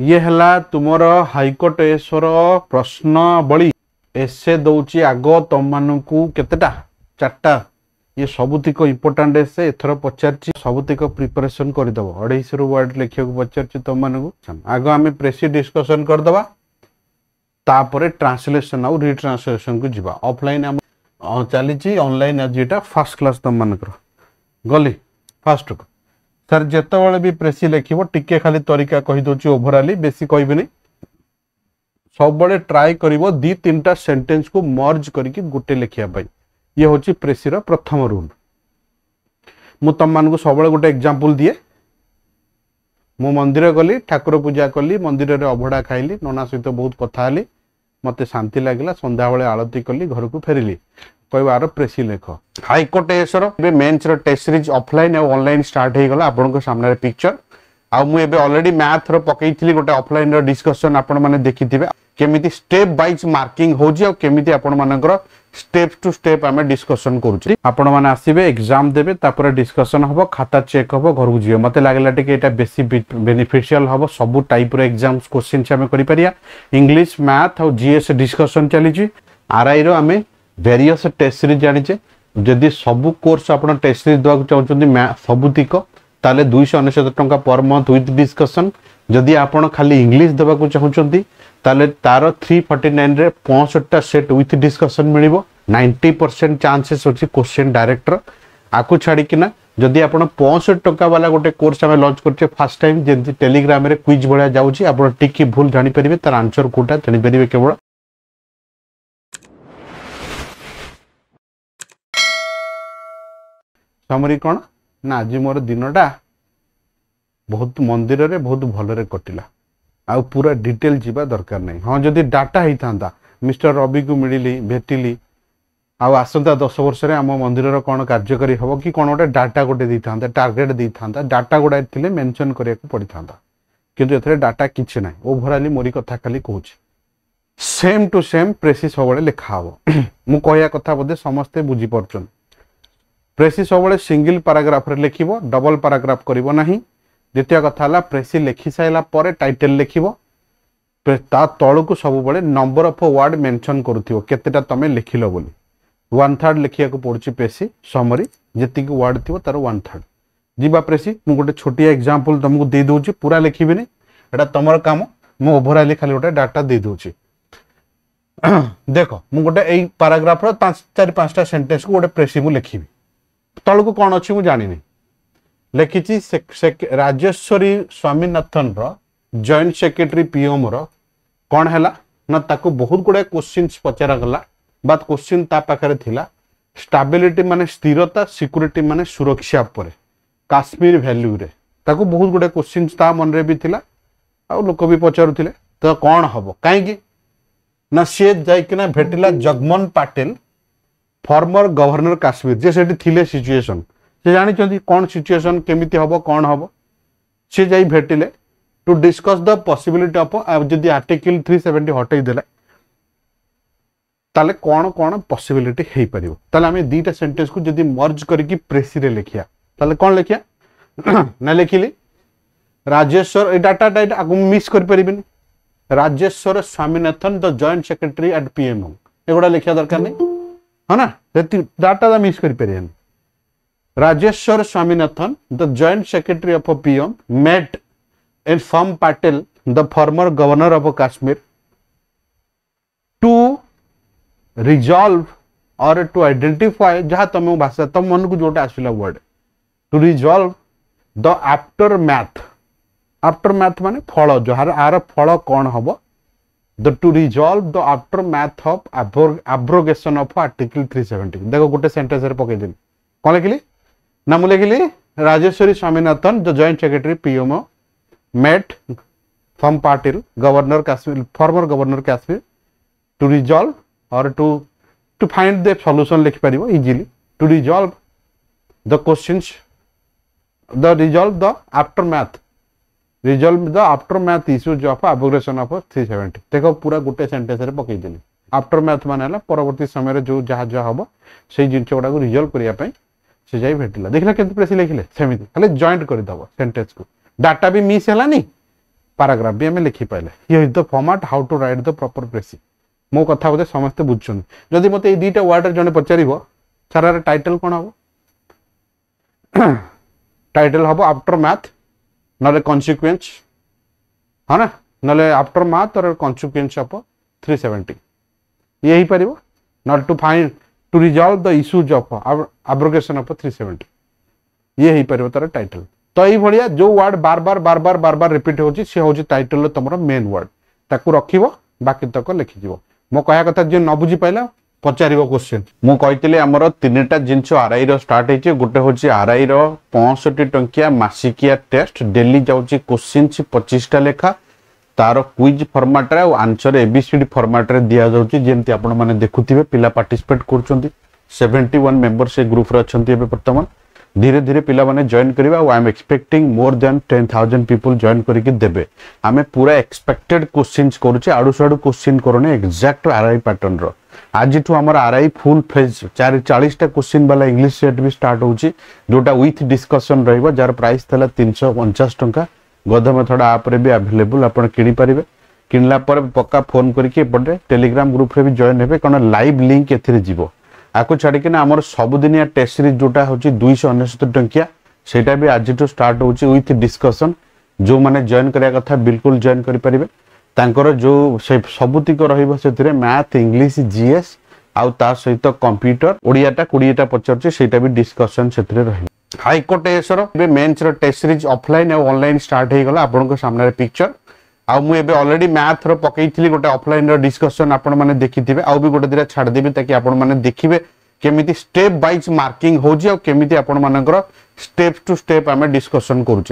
ये हला तुमर हाइकोर्ट एसर प्रश्नावली एसे दौची आग तुम मानू केतेटा 4टा ये सबुतिक इंपोर्टाट एसे एथर पचार सबुतिक प्रिपरेशन करदेव 250 वर्ड लिखा पचार तुम मानू आग आम प्रेसी डिस्कसन करदे तापर ट्रांसलेशन आउ रिट्रांसलेशन को जीवा ऑफलाइन चली ऑनलाइन आज ये फर्स्ट क्लास तुम मानकर गली फास्ट को सर जिते भी प्रेसी लिख टिके खाली तरीका कहीदे ओभराली बेसी कहबी सब बड़े ट्राए कर 2-3टा सेंटेंस को मर्ज करके गोटे लिखापी ये हूँ प्रेसीर प्रथम रूल मु तुम मान सब गोटे एग्जांपल दिए मु मंदिर गली ठाकुर पूजा कली मंदिर में अभड़ा खाइली नना सहित बहुत कथा हेली मत शांति लगे संध्या बेले आलती कली घर को फेरिली कहबार प्रेसी लेख हाइकोर्ट एसर मेन्स टेस्ट सीरीज ऑफलाइन और ऑनलाइन स्टार्ट हो गला आपन सामने पिक्चर आ मु एबे ऑलरेडी मैथ रो पकईथि गोटे ऑफलाइन रो डिस्कशन आपण माने देखिथिबे केमिति स्टेप वाइज मार्किंग होजी और केमिति आपण मानकर स्टेप टू स्टेप आमे डिस्कशन करूची आपण माने आसीबे एग्जाम देबे तापर डिस्कशन हबो खाता चेक हबो घर को जियो मते लागला टिके एटा बेसी बेनिफिशियल हबो सब टाइप रो एग्जाम्स क्वेश्चन आमे करि परिया इंग्लिश मैथ और जीएस डिस्कशन चलीची आरआई रो आमे वेरियस टेस्ट सीरीज जानिचे जदि सबु कोर्स आपण टेस्ट सीरीज दवा चाहउछन्ती सबुतिक ताले 299 टंका पर मंथ विथ डिस्कशन जदि आपण खाली इंग्लिश देवा को चाहउछन्ती ताले तार 349 रे 65टा सेट विथ डिस्कशन मिलिबो 90% चांसेस अछि क्वेश्चन डायरेक्टर आकु छाडी किना जदि आपण 65 टंका वाला गोटे कोर्स हमें लॉन्च करछे फर्स्ट टाइम जेंति टेलीग्राम रे क्विज भलिया जाउची आपण टिकी भूल जानि परिबे तार आंसर कोटा जानि परिबे केवल समरी कौन ना आज मोर दिनटा बहुत मंदिर रे बहुत भलरे कटिला आ पूरा डिटेल जीवा दरकार नहीं हाँ जदि डाटा ही था मिस्टर रवि को मिली भेटिली आसंता 10 वर्ष रे आम मंदिर कौन कार्यकारी हम कि कौन गोटे डाटा गोटे दी था टार्गेट दी था डाटा गुड़ा थे मेंशन करिया को पड़ी था किंतु एथरे डाटा किछि ना ओभराली मोरी कथा खाली कहूँ सेम टू सेम प्रेसी सब लिखा हम मु कहया कथा बोधे समस्ते बुझी पारछन प्रेसी सब सिंगल पैराग्राफ रे लिखिबो डबल पैराग्राफ करिवो नाही द्वितीय कथा हला प्रेसी लिखि साइला परे टाइटल लिखिबो ता तळ को सब बळे नंबर ऑफ वर्ड मेंशन करूथिबो केतेटा तमे लिखिलो बोली 1/3 लिखिया को पड़छि प्रेसी समरी जेति की वर्ड थिबो तार 1/3 जीवा प्रेसी मु गोटे छोटी एग्जांपल तुमको दे दोछि पूरा लिखिबिनी एटा तमर काम मु ओभराली खाली गोटे डाटा दे दोछि देखो मु गोटे एई पैराग्राफ रो 4-5टा सेंटेंस को गोटे प्रेसी मु लिखिबी तल को कौन अच्छी मुझे जानी लिखी Rajeshwari Swaminathan joint secretary PM कौन है ना ताको बहुत गुड़ाए क्वेश्चन पचरा गला बात क्वेश्चन ता पाखरे थिला स्टेबिलिटी माने स्थिरता सिक्योरिटी माने सुरक्षा पर काश्मीर वैल्यू रे ताको बहुत गुड़ाए क्वेश्चन ता मन रे भी थिला आ लोक भी पचारुथिले तो कौन हबो काहे ना से जाइकिना भेटिला जगमन पाटिल फॉर्मर गवर्नर काश्मीर जे सेठी थिले सिचुएशन से जानी कौन सिचुएशन केमिति हबो कौन हबो से जाई भेटिले to discuss the possibility of जदि आर्टिकल 370 हटई देले ताले कौन कौन पॉसिबिलिटी हेई परिबो ताले हमें दीटा सेंटेंस को जदि मर्ज करके प्रेसी रे लिखिया ताले कौन लिखिया ना लिखिली राजेश्वर ए डाटा डाटा आगु मिस कर परिबिनी Rajeshwar Swaminathan the joint secretary at PM एगुडा लिखिया दरकार नहीं है ना डाटा मिस कर पारे Rajeshwar Swaminathan the joint secretary of PM met inform Patil the former governor of Kashmir to resolve और टू आइडेंटिफाई जहाँ तुम भाषा तुम मन को जोटा आसला word to resolve the aftermath माने फल जार आर फल कौन हम to resolve the aftermath of abrogation of article 370 देखो गोटे सेंटेंस रे पकई देली कोन लिखली ना मु लिखली Rajeshwari Swaminathan the joint secretary PM met from Patil governor Kashmir former governor Kashmir to resolve और टू फाइंड द सॉल्यूशन लिख परिबो easily to resolve the questions the resolve the aftermath resolve the aftermath issues of abrogation of 370 देखो पूरा गोटे sentence रे पकई देली aftermath माने हला परवर्ती समय रे जो जहा जहा हबो सेही जिंस गुडा को रिजॉल्व करिया पई से जाई भेटिला देखला केते प्रेस लिखिले सेमिति खाली जॉइंट करि दबो सेंटेंस को डाटा भी मिस हला नी पैराग्राफ भी हमें लिखि पाइले here is the format how to write the proper precis मो कथा बोधे समस्ते बुझुछन जदि मते ए दुईटा वर्ड जने पचारिबो सारा टाइटल कोन हबो टाइटल हबो आफ्टर मैथ नले कॉन्सिक्वेंस है ना नले आफ्टर मैथ और कॉन्सिक्वेंस ऑफ 370 यही परिबो not to find to resolve the issues of abrogation of 370 ये ही परिबो तार टाइटल तो यही भलिया जो वर्ड बार बार रिपीट होची से होची टाइटल तमरो मेन वर्ड ताकू रखिबो बाकी तक लिखि दिबो मो कहया कथा जे न बुझी पाइला पचारिबो क्वेश्चन मो कहितले हमर तीनटा जिंस आरआई रो स्टार्ट हेची गोटे होची आरआई रो 65 टंकिया मासिकिया टेस्ट डेली जाउची क्वेश्चन 25 टा लेखा तार क्विज फॉर्मेट रे और आंसर एबीसीडी फॉर्मेट रे दिया जाउची जेंति आपण माने देखुथिबे पिला पार्टिसिपेट करचोंती 71 मेंबर से ग्रुप रे अछंती एबे वर्तमान धीरे धीरे पिला माने जॉइन करिवा I am expecting more than 10,000 people join करिके देबे आमे पूरा एक्सपेक्टेड क्वेश्चंस करूचे आडू साडू क्वेश्चन करने एग्जैक्ट आरआई पैटर्न रो आज ठू हमर आरआई फुल फेज 40 टा क्वेश्चन वाला इंग्लिश सेट भी स्टार्ट होची जोटा विथ डिस्कशन रहइबो जार प्राइस थला 350 टंका गध मेथड ऐप रे भी अवेलेबल आपण किनि परिबे किनला पर पक्का फोन करके पडे टेलीग्राम ग्रुप रे भी जॉइन हेबे कोन लाइव लिंक एथिरे जीवो आको छाड़ी के ना हमर सबुदिनिया टेस्ट सीरीज जोटा होची 269 टंकिया सेटा भी आज ठू स्टार्ट होची विथ डिस्कशन जो माने जॉइन करिया कथा बिल्कुल जॉइन करि परिबे तांकर जो से सबुतिक रहइबो सेथिरे मैथ इंग्लिश जीएस आउ ता सहित कंप्यूटर ओडियाटा 20टा पचरची सेटा भी डिस्कशन सेथिरे रही हाईकोर्ट एसर बे मेंस रो टेस्ट सीरीज ऑफलाइन और ऑनलाइन स्टार्ट हे गला आपन को सामने पिक्चर आ मु एबे ऑलरेडी मैथ रो पकैथिली गोटे ऑफलाइन रो डिस्कशन आपन माने देखिथिबे आ भी गोटे दिरा छाड़ देबे ताकि आपन माने देखिबे केमिति स्टेप वाइज मार्किंग हो जी और केमिति आपन मानकर स्टेप टू स्टेप हमें डिस्कशन करूचे